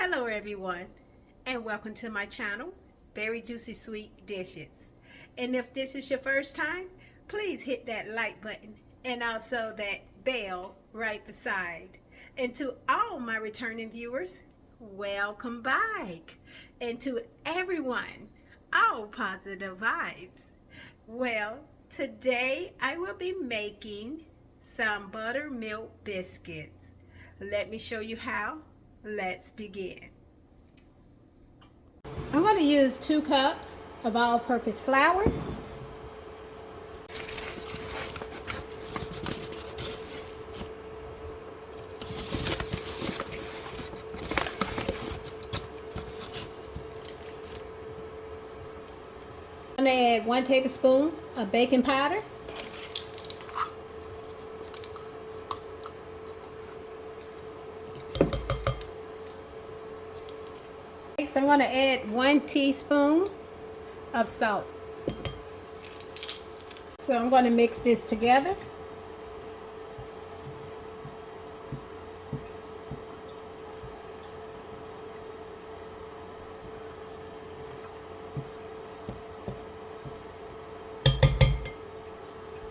Hello everyone, and welcome to my channel, Berryjuicysweet Dishes. And if this is your first time, please hit that like button and also that bell right beside. And to all my returning viewers, welcome back. And to everyone, all positive vibes. Well, today I will be making some buttermilk biscuits. Let me show you how. Let's begin. I'm going to use 2 cups of all-purpose flour. I'm going to add 1 tablespoon of baking powder. So I'm going to add 1 teaspoon of salt. So I'm going to mix this together.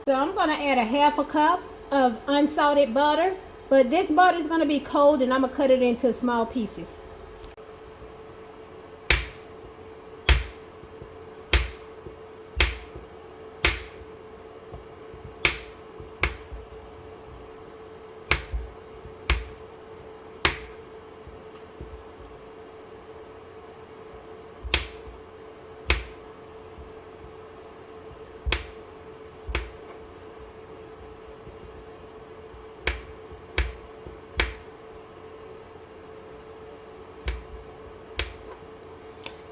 So I'm going to add a 1/2 cup of unsalted butter, but this butter is going to be cold and I'm going to cut it into small pieces.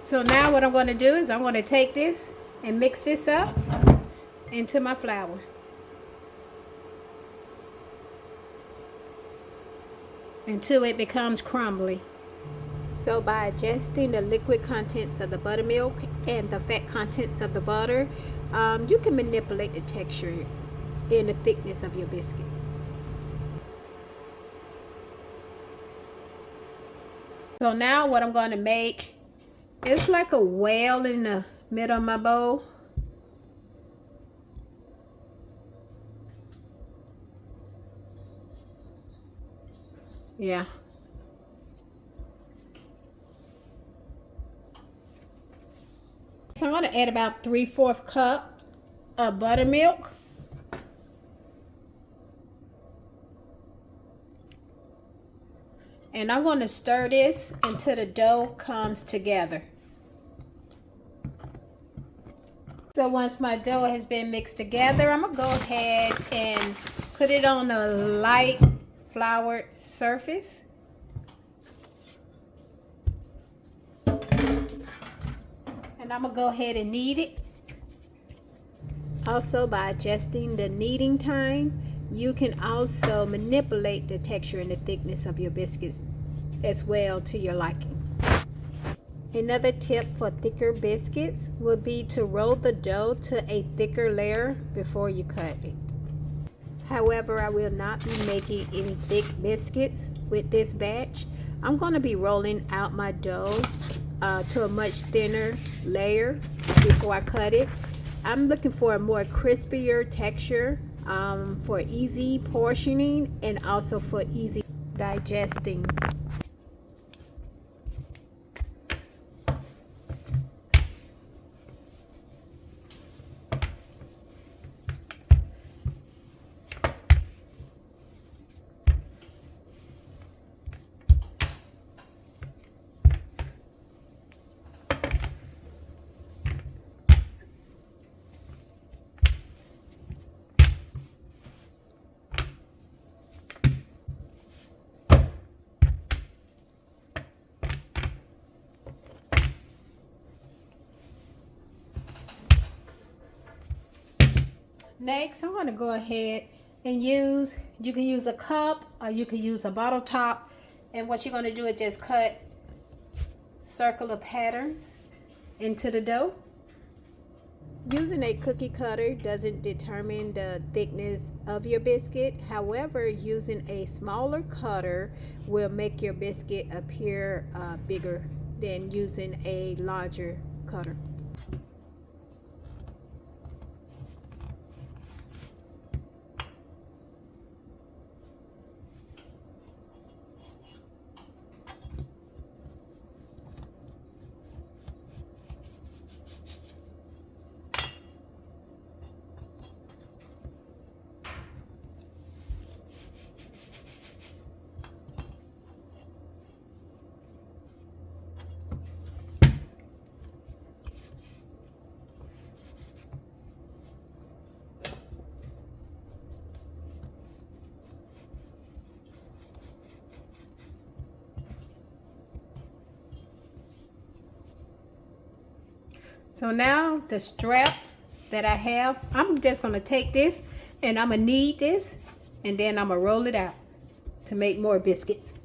So now what I'm going to do is I'm going to take this and mix this up into my flour. Until it becomes crumbly. So by adjusting the liquid contents of the buttermilk and the fat contents of the butter, you can manipulate the texture and the thickness of your biscuits. So now what I'm going to make, it's like a well in the middle of my bowl. Yeah. So I'm going to add about 3/4 cup of buttermilk. And I'm going to stir this until the dough comes together. So once my dough has been mixed together, I'm going to go ahead and put it on a light floured surface. And I'm going to go ahead and knead it. Also, by adjusting the kneading time, you can also manipulate the texture and the thickness of your biscuits as well to your liking. Another tip for thicker biscuits would be to roll the dough to a thicker layer before you cut it. However, I will not be making any thick biscuits with this batch. I'm going to be rolling out my dough to a much thinner layer before I cut it. I'm looking for a more crispier texture for easy portioning and also for easy digesting. Next, I'm going to go ahead and you can use a cup or you can use a bottle top. And what you're going to do is just cut circular patterns into the dough. Using a cookie cutter doesn't determine the thickness of your biscuit. However, using a smaller cutter will make your biscuit appear bigger than using a larger cutter. So now the strap that I have, I'm just going to take this and I'm going to knead this and then I'm going to roll it out to make more biscuits.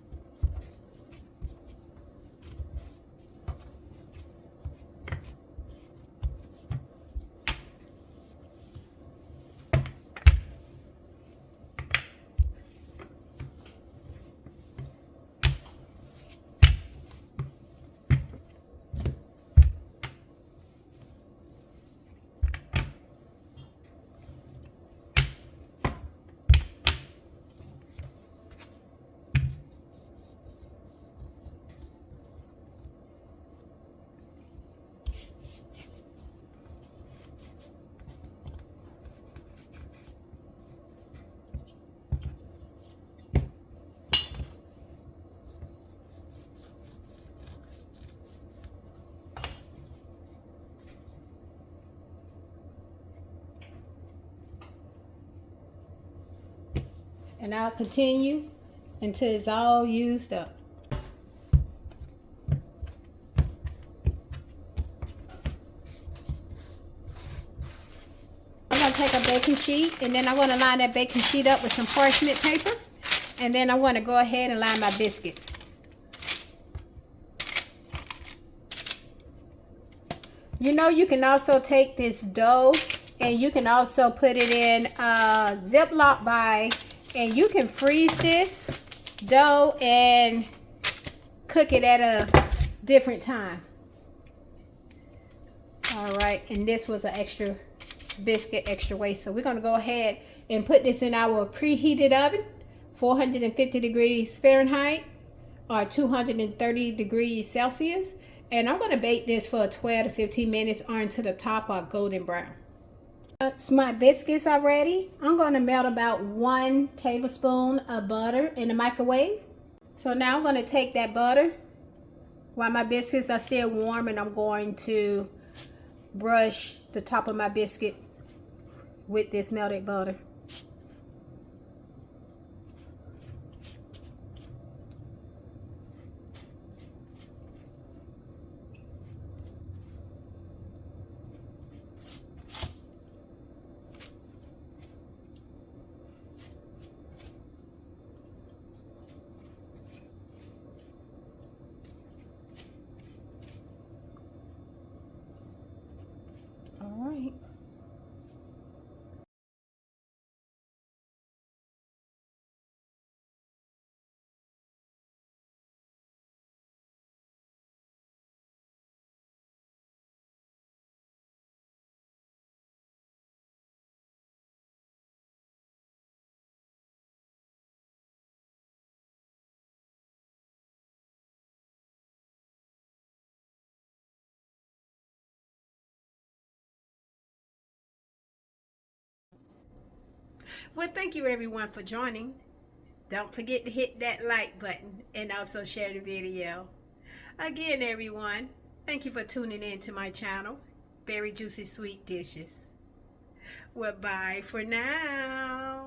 And I'll continue until it's all used up. I'm going to take a baking sheet and then I'm going to line that baking sheet up with some parchment paper. And then I'm going to go ahead and line my biscuits. You know, you can also take this dough and you can also put it in a Ziploc bag and you can freeze this dough and cook it at a different time. All right, and this was an extra biscuit, extra waste. So we're going to go ahead and put this in our preheated oven, 450 degrees Fahrenheit or 230 degrees Celsius. And I'm going to bake this for 12 to 15 minutes or until the top are golden brown. Once my biscuits are ready, I'm going to melt about 1 tablespoon of butter in the microwave. So now I'm going to take that butter while my biscuits are still warm and I'm going to brush the top of my biscuits with this melted butter. All right. Well, thank you everyone for joining. Don't forget to hit that like button and also share the video. Again, everyone, thank you for tuning in to my channel, Berryjuicysweet Dishes. Well, bye for now.